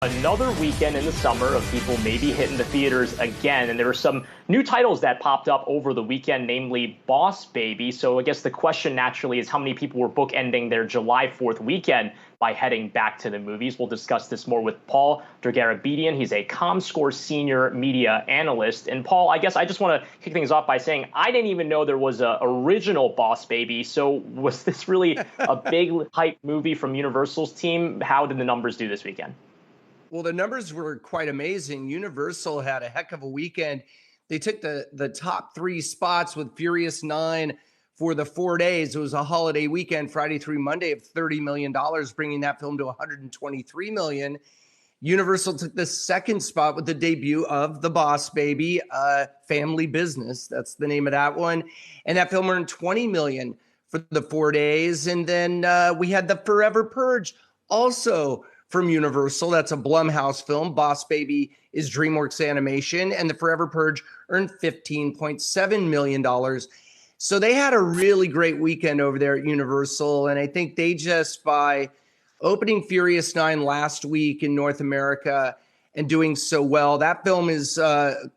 Another weekend in the summer of people maybe hitting the theaters again. And there were some new titles that popped up over the weekend, namely Boss Baby. So I guess the question naturally is how many people were bookending their July 4th weekend by heading back to the movies. We'll discuss this more with Paul Dergarabedian. He's a Comscore Senior Media Analyst. And Paul, I guess I just want to kick things off by saying I didn't even know there was an original Boss Baby. So was this really a big hype movie from Universal's team? How did the numbers do this weekend? Well, the numbers were quite amazing. Universal had a heck of a weekend. They took the top three spots with Furious 9 for the 4 days. It was a holiday weekend, Friday through Monday, of $30 million, bringing that film to $123 million. Universal took the second spot with the debut of The Boss Baby, Family Business. That's the name of that one. And that film earned $20 million for the 4 days. And then we had The Forever Purge, also from Universal. That's a Blumhouse film. Boss Baby is DreamWorks Animation, and The Forever Purge earned $15.7 million. So they had a really great weekend over there at Universal, and I think they just, by opening Furious 9 last week in North America and doing so well, that film is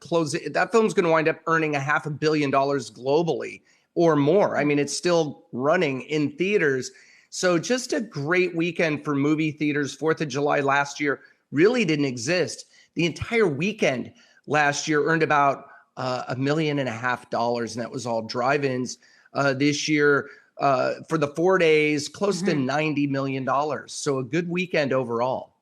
closing. That film's going to wind up earning $500 million globally or more. I mean, it's still running in theaters. So just a great weekend for movie theaters. 4th of July last year really didn't exist. The entire weekend last year earned about $1.5 million, and that was all drive-ins. This year, for the 4 days, close to $90 million. So a good weekend overall.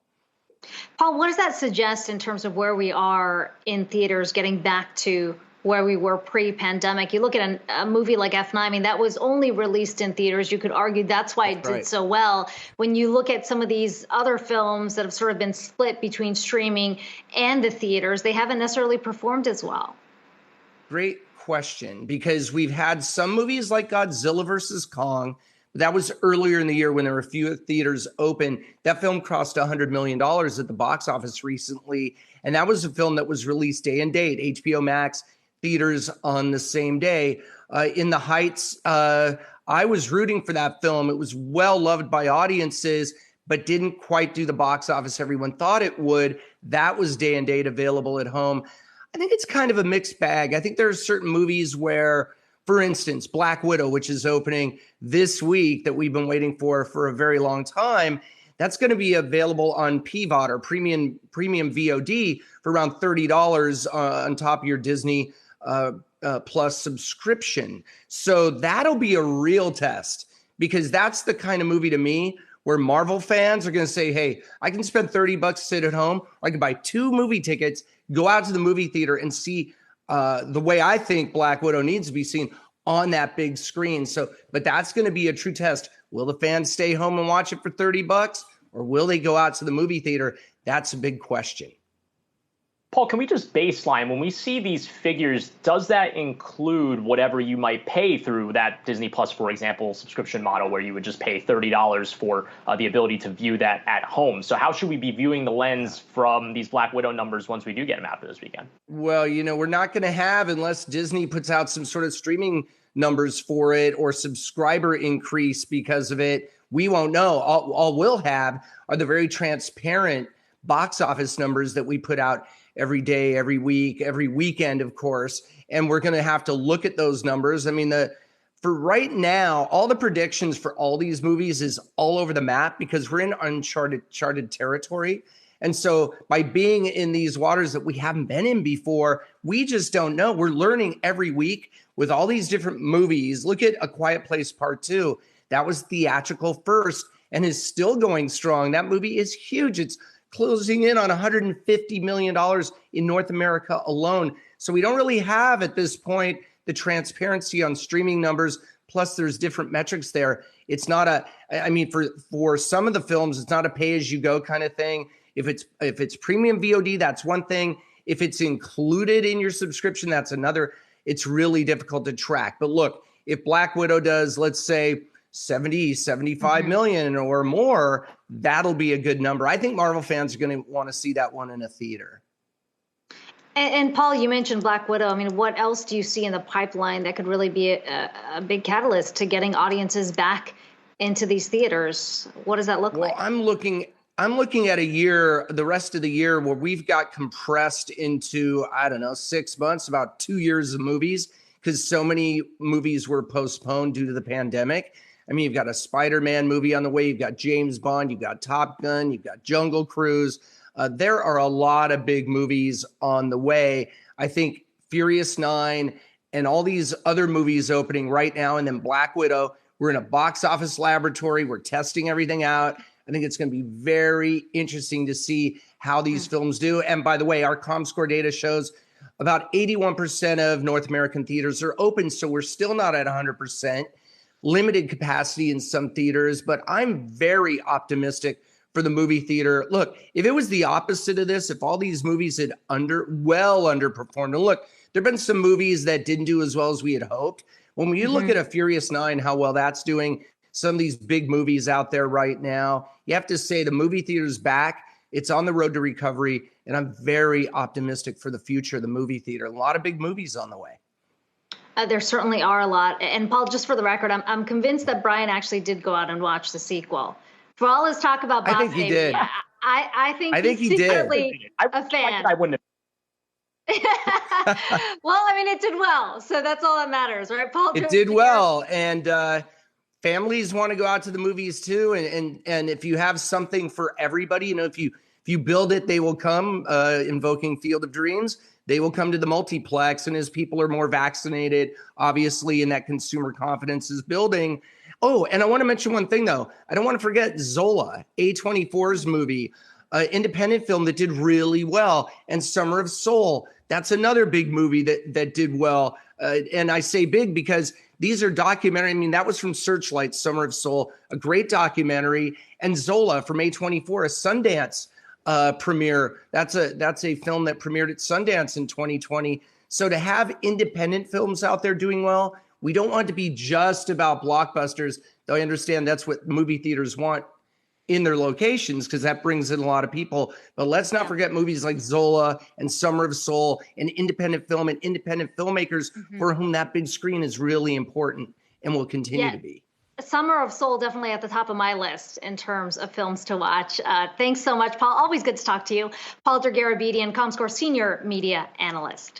Paul, what does that suggest in terms of where we are in theaters getting back to where we were pre-pandemic? You look at a movie like F9, I mean, that was only released in theaters. You could argue that's why it did so well. When you look at some of these other films that have sort of been split between streaming and the theaters, they haven't necessarily performed as well. Great question, because we've had some movies like Godzilla versus Kong. That was earlier in the year when there were a few theaters open. That film crossed $100 million at the box office recently. And that was a film that was released day and date, HBO Max, theaters on the same day. In the Heights, I was rooting for that film. It was well loved by audiences, but didn't quite do the box office everyone thought it would. That was day and date available at home. I think it's kind of a mixed bag. I think there are certain movies where, for instance, Black Widow, which is opening this week, that we've been waiting for a very long time, that's going to be available on PVOD or premium VOD for around $30 on top of your Disney Plus subscription. So that'll be a real test, because that's the kind of movie to me where Marvel fans are going to say, hey, I can spend $30 to sit at home. Or I can buy 2 movie tickets, go out to the movie theater and see the way I think Black Widow needs to be seen on that big screen. So, but that's going to be a true test. Will the fans stay home and watch it for $30, or will they go out to the movie theater? That's a big question. Paul, can we just baseline, when we see these figures, does that include whatever you might pay through that Disney Plus, for example, subscription model, where you would just pay $30 for the ability to view that at home? So how should we be viewing the lens from these Black Widow numbers once we do get them after this weekend? Well, we're not going to have, unless Disney puts out some sort of streaming numbers for it or subscriber increase because of it, we won't know. All we'll have are the very transparent box office numbers that we put out every day, every week, every weekend, of course. And we're going to have to look at those numbers. I mean, for right now, all the predictions for all these movies is all over the map, because we're in uncharted territory. And so by being in these waters that we haven't been in before, we just don't know. We're learning every week with all these different movies. Look at A Quiet Place Part 2. That was theatrical first and is still going strong. That movie is huge. It's closing in on $150 million in North America alone. So we don't really have at this point the transparency on streaming numbers. Plus there's different metrics there. It's not for some of the films, it's not a pay as you go kind of thing. If it's premium VOD, that's one thing. If it's included in your subscription, that's another. It's really difficult to track. But look, if Black Widow does, let's say, 75 million or more, that'll be a good number. I think Marvel fans are going to want to see that one in a theater. And Paul, you mentioned Black Widow. I mean, what else do you see in the pipeline that could really be a big catalyst to getting audiences back into these theaters? What does that look like? I'm looking I'm looking at a year, the rest of the year, where we've got compressed into, I don't know, 6 months, about 2 years of movies, because so many movies were postponed due to the pandemic. I mean, you've got a Spider-Man movie on the way, you've got James Bond, you've got Top Gun, you've got Jungle Cruise. There are a lot of big movies on the way. I think Furious 9 and all these other movies opening right now, and then Black Widow, we're in a box office laboratory. We're testing everything out. I think it's going to be very interesting to see how these films do. And by the way, our Comscore data shows about 81% of North American theaters are open, so we're still not at 100%. Limited capacity in some theaters, but I'm very optimistic for the movie theater. Look, if it was the opposite of this, if all these movies had underperformed, and look, there have been some movies that didn't do as well as we had hoped. When you look at a Furious 9, how well that's doing, some of these big movies out there right now, you have to say the movie theater's back. It's on the road to recovery, and I'm very optimistic for the future of the movie theater. A lot of big movies on the way. There certainly are a lot. And Paul, just for the record, I'm convinced that Brian actually did go out and watch the sequel. For all his talk about Boss I think he did. I think he secretly did. a fan. I wouldn't have. Well, I mean, it did well, so that's all that matters, right, Paul? It did well, and families want to go out to the movies too. And if you have something for everybody, you know, if you build it, they will come. Invoking Field of Dreams, they will come to the multiplex. And as people are more vaccinated, obviously, and that consumer confidence is building. Oh, and I want to mention one thing, though. I don't want to forget Zola, A24's movie, independent film that did really well. And Summer of Soul, that's another big movie that did well. And I say big because these are documentary. I mean, that was from Searchlight, Summer of Soul, a great documentary. And Zola from A24, a Sundance premiere. That's a film that premiered at Sundance in 2020. So to have independent films out there doing well, we don't want it to be just about blockbusters, though I understand that's what movie theaters want in their locations because that brings in a lot of people. But let's not forget movies like Zola and Summer of Soul and independent film and independent filmmakers for whom that big screen is really important and will continue to be. Summer of Soul definitely at the top of my list in terms of films to watch. Thanks so much, Paul. Always good to talk to you. Paul Dergarabedian, Comscore Senior Media Analyst.